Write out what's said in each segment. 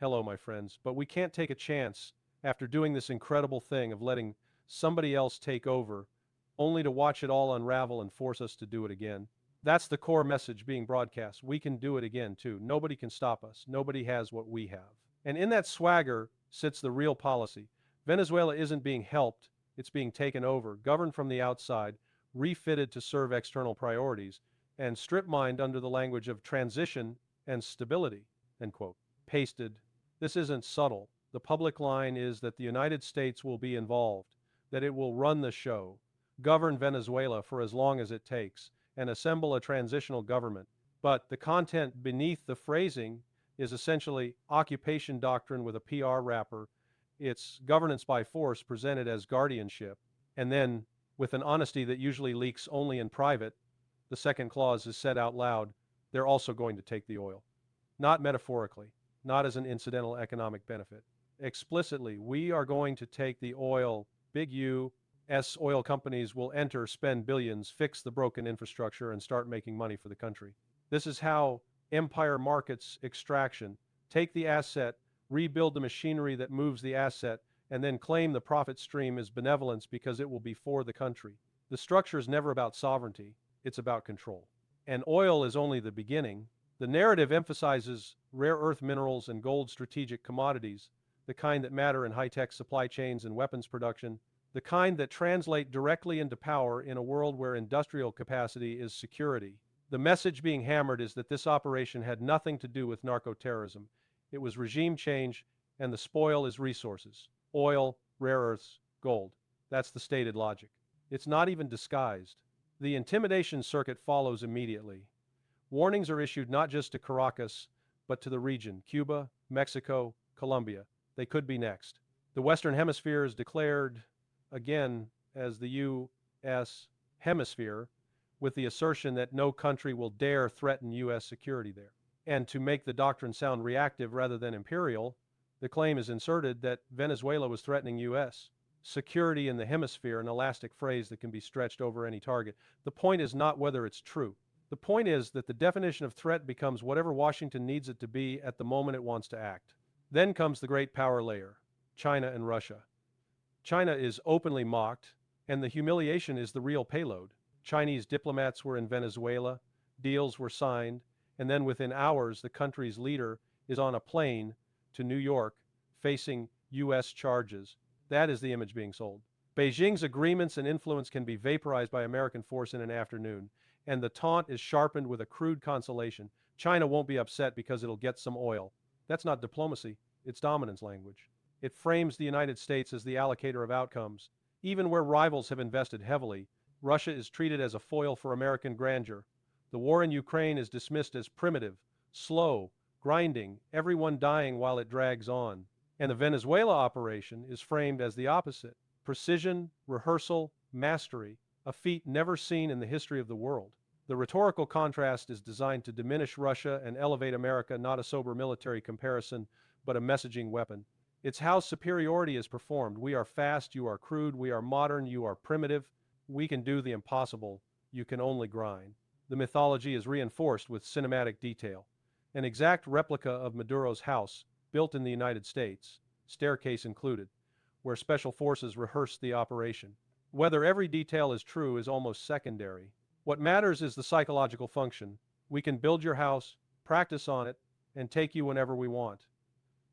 Hello, my friends, but we can't take a chance after doing this incredible thing of letting somebody else take over, only to watch it all unravel and force us to do it again. That's the core message being broadcast. We can do it again, too. Nobody can stop us. Nobody has what we have. And in that swagger sits the real policy. Venezuela isn't being helped, it's being taken over, governed from the outside, refitted to serve external priorities, and strip-mined under the language of transition and stability, end quote. Pasted. This isn't subtle. The public line is that the United States will be involved, that it will run the show, govern Venezuela for as long as it takes, and assemble a transitional government. But the content beneath the phrasing is essentially occupation doctrine with a PR wrapper. It's governance by force presented as guardianship. And then, with an honesty that usually leaks only in private, the second clause is said out loud, they're also going to take the oil. Not metaphorically, not as an incidental economic benefit. Explicitly, we are going to take the oil, big U.S. oil companies will enter, spend billions, fix the broken infrastructure, and start making money for the country. This is how empire markets extraction. Take the asset, rebuild the machinery that moves the asset, and then claim the profit stream as benevolence because it will be for the country. The structure is never about sovereignty, it's about control. And oil is only the beginning. The narrative emphasizes rare earth minerals and gold strategic commodities, the kind that matter in high-tech supply chains and weapons production, the kind that translate directly into power in a world where industrial capacity is security. The message being hammered is that this operation had nothing to do with narco-terrorism. It was regime change, and the spoil is resources. Oil, rare earths, gold. That's the stated logic. It's not even disguised. The intimidation circuit follows immediately. Warnings are issued not just to Caracas, but to the region, Cuba, Mexico, Colombia. They could be next. The Western Hemisphere is declared, again, as the U.S. Hemisphere, with the assertion that no country will dare threaten U.S. security there. And to make the doctrine sound reactive rather than imperial, the claim is inserted that Venezuela was threatening U.S. security in the hemisphere, an elastic phrase that can be stretched over any target. The point is not whether it's true. The point is that the definition of threat becomes whatever Washington needs it to be at the moment it wants to act. Then comes the great power layer, China and Russia. China is openly mocked, and the humiliation is the real payload. Chinese diplomats were in Venezuela, deals were signed, and then within hours the country's leader is on a plane to New York facing U.S. charges. That is the image being sold. Beijing's agreements and influence can be vaporized by American force in an afternoon, and the taunt is sharpened with a crude consolation. China won't be upset because it'll get some oil. That's not diplomacy, it's dominance language. It frames the United States as the allocator of outcomes. Even where rivals have invested heavily, Russia is treated as a foil for American grandeur. The war in Ukraine is dismissed as primitive, slow, grinding, everyone dying while it drags on. And the Venezuela operation is framed as the opposite. Precision, rehearsal, mastery, a feat never seen in the history of the world. The rhetorical contrast is designed to diminish Russia and elevate America, not a sober military comparison, but a messaging weapon. It's how superiority is performed. We are fast, you are crude, we are modern, you are primitive. We can do the impossible, you can only grind. The mythology is reinforced with cinematic detail. An exact replica of Maduro's house, built in the United States, staircase included, where special forces rehearsed the operation. Whether every detail is true is almost secondary. What matters is the psychological function. We can build your house, practice on it, and take you whenever we want.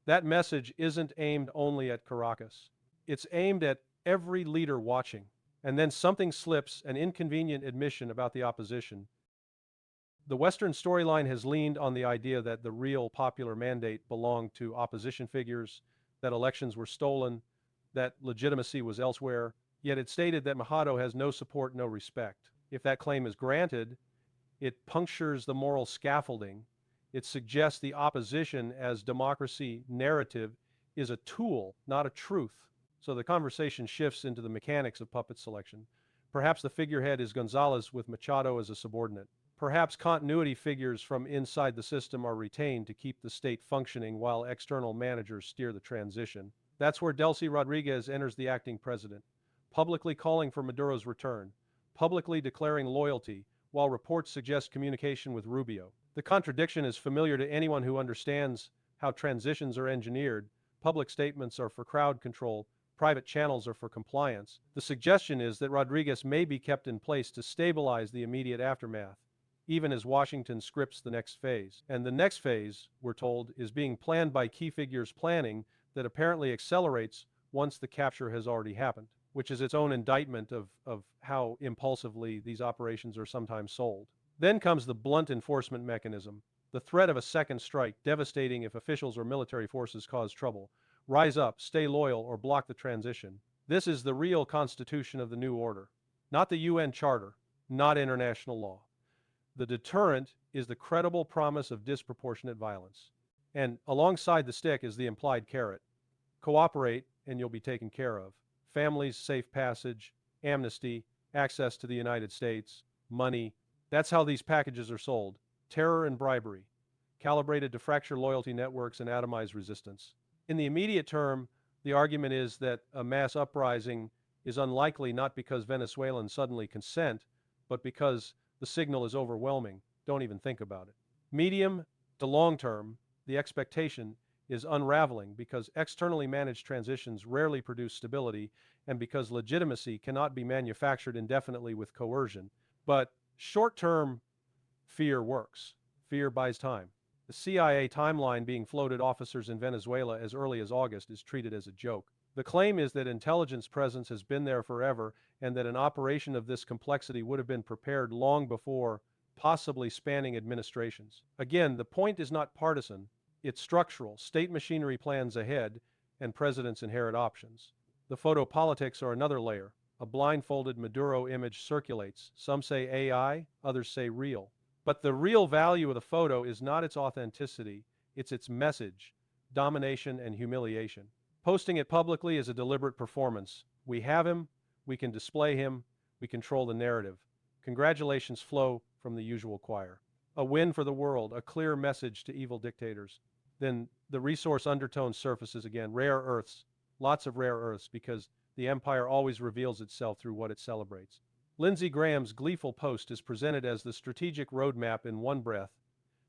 That message isn't aimed only at Caracas. It's aimed at every leader watching. And then something slips, an inconvenient admission about the opposition. The Western storyline has leaned on the idea that the real popular mandate belonged to opposition figures, that elections were stolen, that legitimacy was elsewhere, yet it stated that Majado has no support, no respect. If that claim is granted, it punctures the moral scaffolding. It suggests the opposition as democracy narrative is a tool, not a truth. So the conversation shifts into the mechanics of puppet selection. Perhaps the figurehead is Gonzalez with Machado as a subordinate. Perhaps continuity figures from inside the system are retained to keep the state functioning while external managers steer the transition. That's where Delcy Rodriguez enters the acting president, publicly calling for Maduro's return, publicly declaring loyalty, while reports suggest communication with Rubio. The contradiction is familiar to anyone who understands how transitions are engineered, public statements are for crowd control, private channels are for compliance. The suggestion is that Rodriguez may be kept in place to stabilize the immediate aftermath, even as Washington scripts the next phase. And the next phase, we're told, is being planned by key figures planning that apparently accelerates once the capture has already happened, which is its own indictment of how impulsively these operations are sometimes sold. Then comes the blunt enforcement mechanism, the threat of a second strike, devastating if officials or military forces cause trouble. Rise up, stay loyal, or block the transition. This is the real constitution of the new order, not the UN Charter, not international law. The deterrent is the credible promise of disproportionate violence. And alongside the stick is the implied carrot. Cooperate and you'll be taken care of. Families, safe passage, amnesty, access to the United States, money. That's how these packages are sold. Terror and bribery, calibrated to fracture loyalty networks and atomize resistance. In the immediate term, the argument is that a mass uprising is unlikely not because Venezuelans suddenly consent, but because the signal is overwhelming. Don't even think about it. Medium to long term, the expectation is unraveling because externally managed transitions rarely produce stability and because legitimacy cannot be manufactured indefinitely with coercion. But short-term fear works. Fear buys time. The CIA timeline being floated officers in Venezuela as early as August is treated as a joke. The claim is that intelligence presence has been there forever and that an operation of this complexity would have been prepared long before, possibly spanning administrations. Again, the point is not partisan, it's structural. State machinery plans ahead and presidents inherit options. The photo politics are another layer. A blindfolded Maduro image circulates. Some say AI, others say real. But the real value of the photo is not its authenticity, it's its message, domination and humiliation. Posting it publicly is a deliberate performance. We have him, we can display him, we control the narrative. Congratulations flow from the usual choir. A win for the world, a clear message to evil dictators. Then the resource undertone surfaces again, rare earths, lots of rare earths, because the empire always reveals itself through what it celebrates. Lindsey Graham's gleeful post is presented as the strategic roadmap in one breath.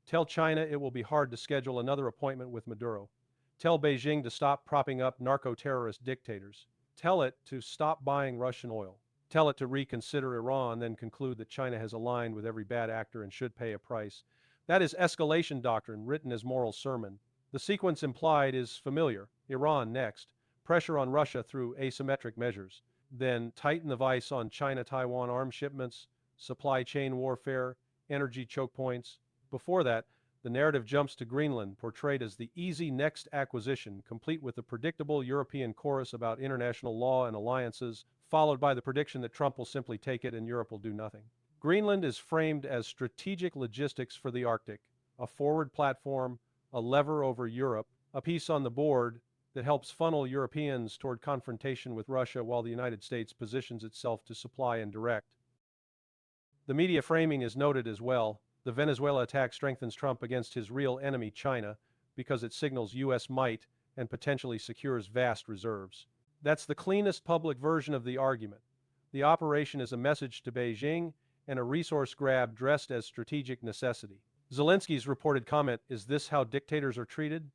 Tell China it will be hard to schedule another appointment with Maduro. Tell Beijing to stop propping up narco-terrorist dictators. Tell it to stop buying Russian oil. Tell it to reconsider Iran, then conclude that China has aligned with every bad actor and should pay a price. That is escalation doctrine written as moral sermon. The sequence implied is familiar. Iran next. Pressure on Russia through asymmetric measures. Then tighten the vice on China-Taiwan arms shipments, supply chain warfare, energy choke points. Before that, the narrative jumps to Greenland, portrayed as the easy next acquisition, complete with the predictable European chorus about international law and alliances, followed by the prediction that Trump will simply take it and Europe will do nothing. Greenland is framed as strategic logistics for the Arctic, a forward platform, a lever over Europe, a piece on the board that helps funnel Europeans toward confrontation with Russia while the United States positions itself to supply and direct. The media framing is noted as well. The Venezuela attack strengthens Trump against his real enemy, China, because it signals U.S. might and potentially secures vast reserves. That's the cleanest public version of the argument. The operation is a message to Beijing and a resource grab dressed as strategic necessity. Zelensky's reported comment, "Is this how dictators are treated?"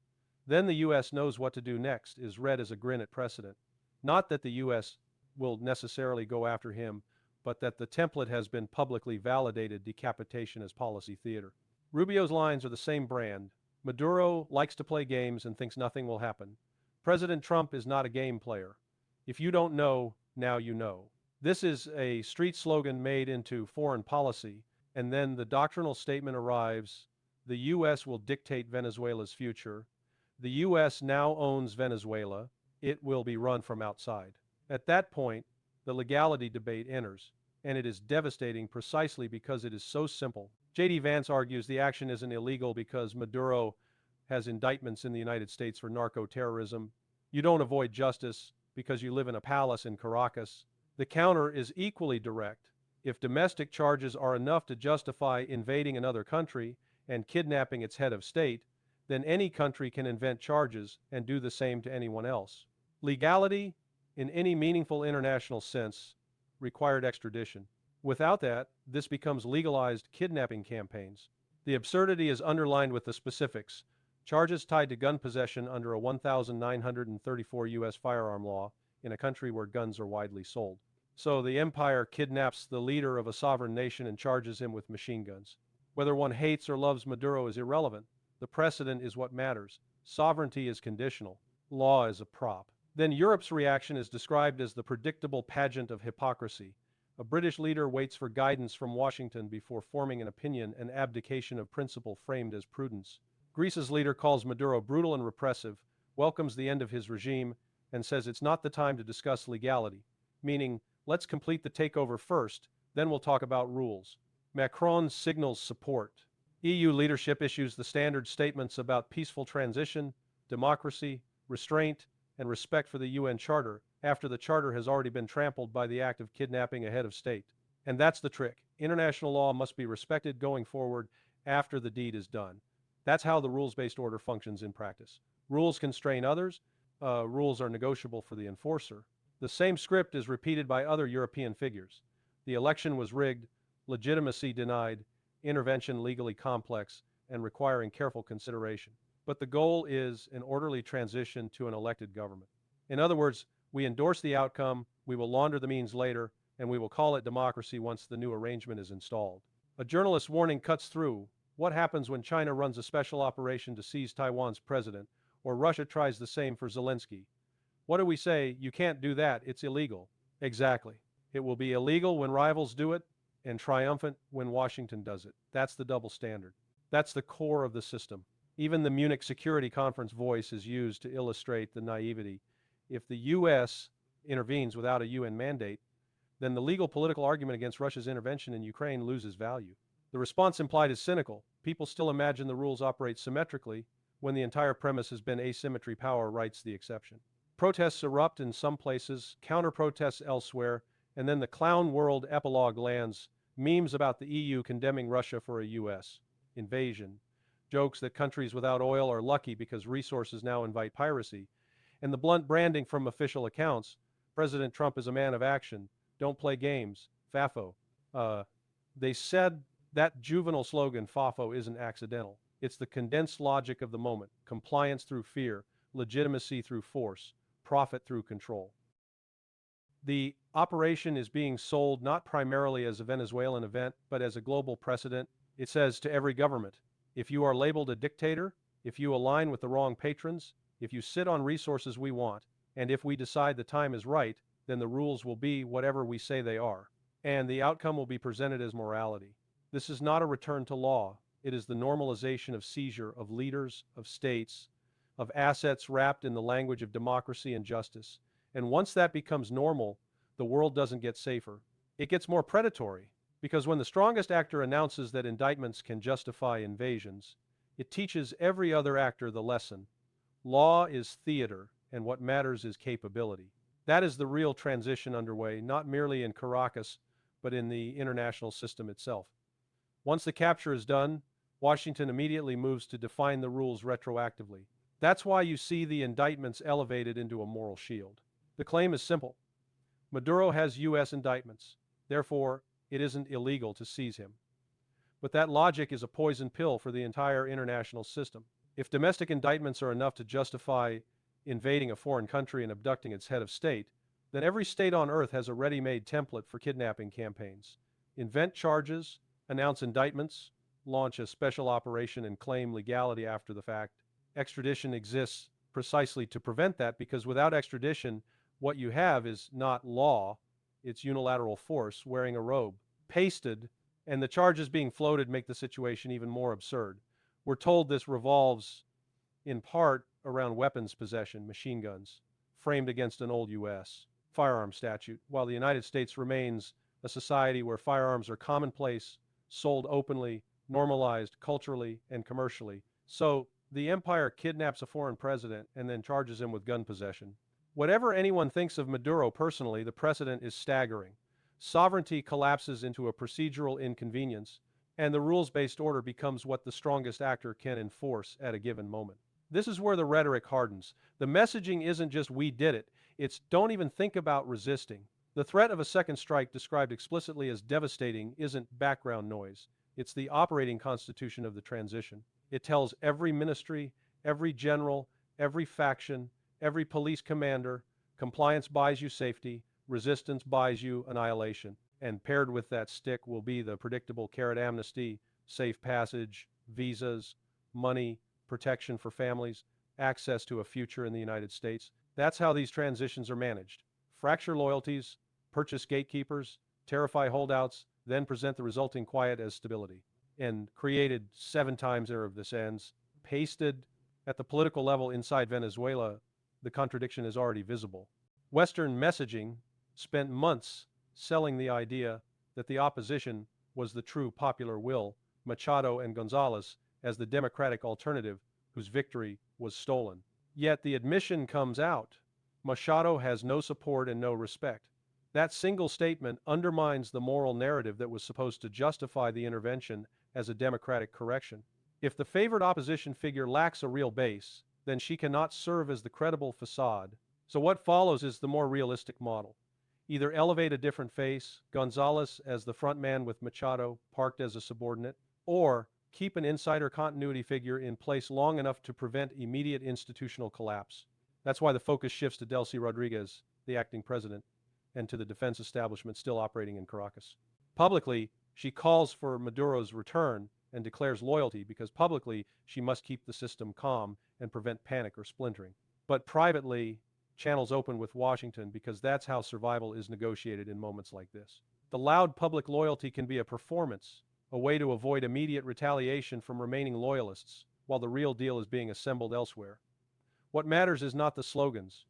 Then the U.S. knows what to do next, is read as a grin at precedent. Not that the U.S. will necessarily go after him, but that the template has been publicly validated, decapitation as policy theater. Rubio's lines are the same brand. Maduro likes to play games and thinks nothing will happen. President Trump is not a game player. If you don't know, now you know. This is a street slogan made into foreign policy, and then the doctrinal statement arrives, the U.S. will dictate Venezuela's future. The U.S. now owns Venezuela. It will be run from outside. At that point, the legality debate enters, and it is devastating precisely because it is so simple. J.D. Vance argues the action isn't illegal because Maduro has indictments in the United States for narco-terrorism. You don't avoid justice because you live in a palace in Caracas. The counter is equally direct. If domestic charges are enough to justify invading another country and kidnapping its head of state, then any country can invent charges and do the same to anyone else. Legality, in any meaningful international sense, required extradition. Without that, this becomes legalized kidnapping campaigns. The absurdity is underlined with the specifics. Charges tied to gun possession under a 1934 U.S. firearm law in a country where guns are widely sold. So the empire kidnaps the leader of a sovereign nation and charges him with machine guns. Whether one hates or loves Maduro is irrelevant. The precedent is what matters. Sovereignty is conditional. Law is a prop. Then Europe's reaction is described as the predictable pageant of hypocrisy. A British leader waits for guidance from Washington before forming an opinion, an abdication of principle framed as prudence. Greece's leader calls Maduro brutal and repressive, welcomes the end of his regime, and says it's not the time to discuss legality, meaning, let's complete the takeover first, then we'll talk about rules. Macron signals support. EU leadership issues the standard statements about peaceful transition, democracy, restraint, and respect for the UN Charter, after the Charter has already been trampled by the act of kidnapping a head of state. And that's the trick. International law must be respected going forward after the deed is done. That's how the rules-based order functions in practice. Rules constrain others, rules are negotiable for the enforcer. The same script is repeated by other European figures. The election was rigged, legitimacy denied, intervention legally complex, and requiring careful consideration. But the goal is an orderly transition to an elected government. In other words, we endorse the outcome, we will launder the means later, and we will call it democracy once the new arrangement is installed. A journalist's warning cuts through. What happens when China runs a special operation to seize Taiwan's president, or Russia tries the same for Zelensky? What do we say? You can't do that, it's illegal. Exactly. It will be illegal when rivals do it, and triumphant when Washington does it. That's the double standard. That's the core of the system. Even the Munich Security Conference voice is used to illustrate the naivety. If the U.S. intervenes without a UN mandate, then the legal political argument against Russia's intervention in Ukraine loses value. The response implied is cynical. People still imagine the rules operate symmetrically when the entire premise has been asymmetry. Power writes the exception. Protests erupt in some places, counter-protests elsewhere, and then the clown world epilogue lands, memes about the EU condemning Russia for a U.S. invasion, jokes that countries without oil are lucky because resources now invite piracy, and the blunt branding from official accounts, President Trump is a man of action, don't play games, FAFO. They said that juvenile slogan, FAFO, isn't accidental. It's the condensed logic of the moment, compliance through fear, legitimacy through force, profit through control. The operation is being sold not primarily as a Venezuelan event, but as a global precedent. It says to every government, if you are labeled a dictator, if you align with the wrong patrons, if you sit on resources we want, and if we decide the time is right, then the rules will be whatever we say they are, and the outcome will be presented as morality. This is not a return to law. It is the normalization of seizure of leaders, of states, of assets wrapped in the language of democracy and justice. And once that becomes normal, the world doesn't get safer. It gets more predatory, because when the strongest actor announces that indictments can justify invasions, it teaches every other actor the lesson. Law is theater, and what matters is capability. That is the real transition underway, not merely in Caracas, but in the international system itself. Once the capture is done, Washington immediately moves to define the rules retroactively. That's why you see the indictments elevated into a moral shield. The claim is simple. Maduro has U.S. indictments. Therefore, it isn't illegal to seize him. But that logic is a poison pill for the entire international system. If domestic indictments are enough to justify invading a foreign country and abducting its head of state, then every state on earth has a ready-made template for kidnapping campaigns. Invent charges, announce indictments, launch a special operation and claim legality after the fact. Extradition exists precisely to prevent that, because without extradition, what you have is not law, it's unilateral force wearing a robe, pasted, and the charges being floated make the situation even more absurd. We're told this revolves in part around weapons possession, machine guns, framed against an old U.S. firearm statute, while the United States remains a society where firearms are commonplace, sold openly, normalized culturally and commercially. So the empire kidnaps a foreign president and then charges him with gun possession. Whatever anyone thinks of Maduro personally, the precedent is staggering. Sovereignty collapses into a procedural inconvenience, and the rules-based order becomes what the strongest actor can enforce at a given moment. This is where the rhetoric hardens. The messaging isn't just "we did it," it's "don't even think about resisting." The threat of a second strike, described explicitly as devastating, isn't background noise. It's the operating constitution of the transition. It tells every ministry, every general, every faction, every police commander. Compliance buys you safety, resistance buys you annihilation. And paired with that stick will be the predictable carrot amnesty, safe passage, visas, money, protection for families, access to a future in the United States. That's how these transitions are managed. Fracture loyalties, purchase gatekeepers, terrify holdouts, then present the resulting quiet as stability. And created 7 times ere of this ends, pasted at the political level inside Venezuela, the contradiction is already visible. Western messaging spent months selling the idea that the opposition was the true popular will, Machado and Gonzalez as the democratic alternative whose victory was stolen. Yet the admission comes out. Machado has no support and no respect. That single statement undermines the moral narrative that was supposed to justify the intervention as a democratic correction. If the favored opposition figure lacks a real base, then she cannot serve as the credible facade. So what follows is the more realistic model. Either elevate a different face, Gonzalez as the front man with Machado parked as a subordinate, or keep an insider continuity figure in place long enough to prevent immediate institutional collapse. That's why the focus shifts to Delcy Rodriguez, the acting president, and to the defense establishment still operating in Caracas. Publicly, she calls for Maduro's return and declares loyalty because publicly she must keep the system calm and prevent panic or splintering. But privately, channels open with Washington because that's how survival is negotiated in moments like this. The loud public loyalty can be a performance, a way to avoid immediate retaliation from remaining loyalists, while the real deal is being assembled elsewhere. What matters is not the slogans.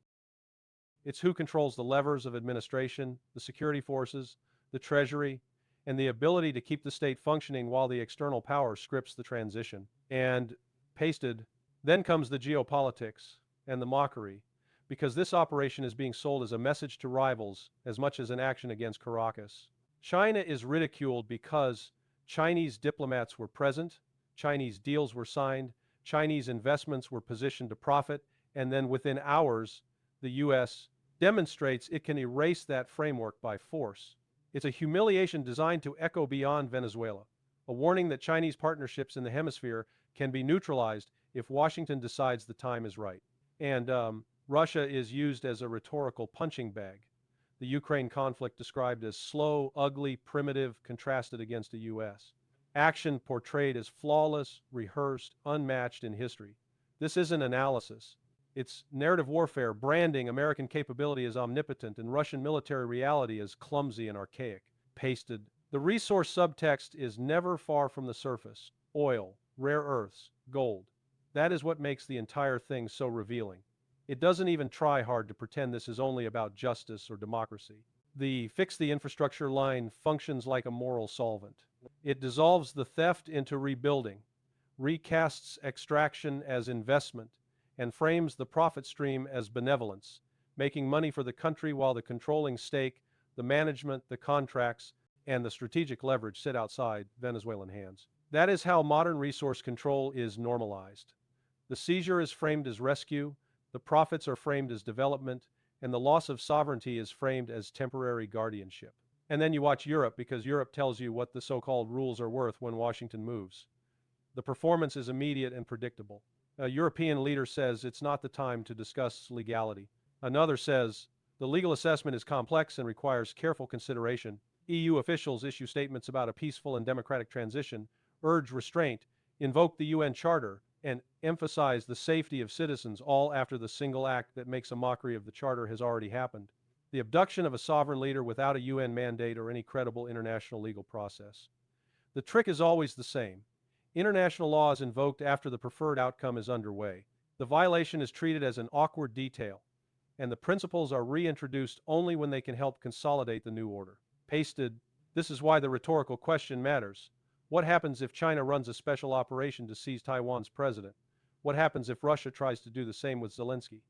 It's who controls the levers of administration, the security forces, the treasury, and the ability to keep the state functioning while the external power scripts the transition. And pasted, then comes the geopolitics and the mockery, because this operation is being sold as a message to rivals as much as an action against Caracas. China is ridiculed because Chinese diplomats were present, Chinese deals were signed, Chinese investments were positioned to profit, and then within hours, the U.S. demonstrates it can erase that framework by force. It's a humiliation designed to echo beyond Venezuela, a warning that Chinese partnerships in the hemisphere can be neutralized if Washington decides the time is right. And Russia is used as a rhetorical punching bag. The Ukraine conflict described as slow, ugly, primitive, contrasted against the U.S. Action portrayed as flawless, rehearsed, unmatched in history. This isn't analysis. It's narrative warfare, branding American capability as omnipotent and Russian military reality as clumsy and archaic. Pasted. The resource subtext is never far from the surface. Oil, rare earths, gold. That is what makes the entire thing so revealing. It doesn't even try hard to pretend this is only about justice or democracy. The fix the infrastructure line functions like a moral solvent. It dissolves the theft into rebuilding, recasts extraction as investment, and frames the profit stream as benevolence, making money for the country while the controlling stake, the management, the contracts, and the strategic leverage sit outside Venezuelan hands. That is how modern resource control is normalized. The seizure is framed as rescue, the profits are framed as development, and the loss of sovereignty is framed as temporary guardianship. And then you watch Europe because Europe tells you what the so-called rules are worth when Washington moves. The performance is immediate and predictable. A European leader says it's not the time to discuss legality. Another says the legal assessment is complex and requires careful consideration. EU officials issue statements about a peaceful and democratic transition, urge restraint, invoke the UN Charter, and emphasize the safety of citizens, all after the single act that makes a mockery of the Charter has already happened. The abduction of a sovereign leader without a UN mandate or any credible international legal process. The trick is always the same. International law is invoked after the preferred outcome is underway. The violation is treated as an awkward detail, and the principles are reintroduced only when they can help consolidate the new order. Pasted. This is why the rhetorical question matters. What happens if China runs a special operation to seize Taiwan's president? What happens if Russia tries to do the same with Zelensky?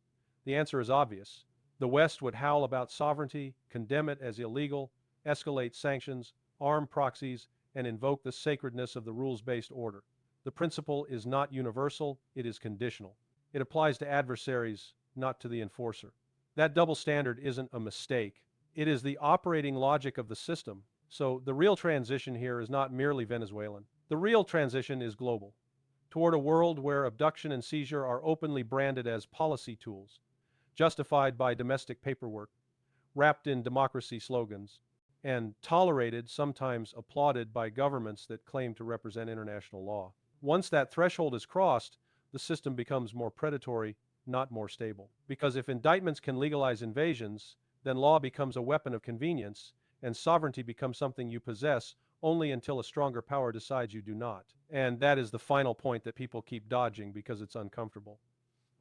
The answer is obvious. The West would howl about sovereignty, condemn it as illegal, escalate sanctions, arm proxies, and invoke the sacredness of the rules-based order. The principle is not universal, it is conditional. It applies to adversaries, not to the enforcer. That double standard isn't a mistake. It is the operating logic of the system. So the real transition here is not merely Venezuelan. The real transition is global. toward a world where abduction and seizure are openly branded as policy tools, justified by domestic paperwork, wrapped in democracy slogans, and tolerated, sometimes applauded by governments that claim to represent international law. Once that threshold is crossed, the system becomes more predatory, not more stable. Because if indictments can legalize invasions, then law becomes a weapon of convenience, and sovereignty becomes something you possess only until a stronger power decides you do not. And that is the final point that people keep dodging because it's uncomfortable.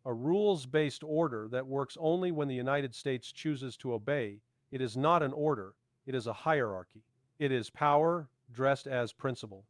A rules-based order that works only when the United States chooses to obey, it is not an order, it is a hierarchy. It is power dressed as principle.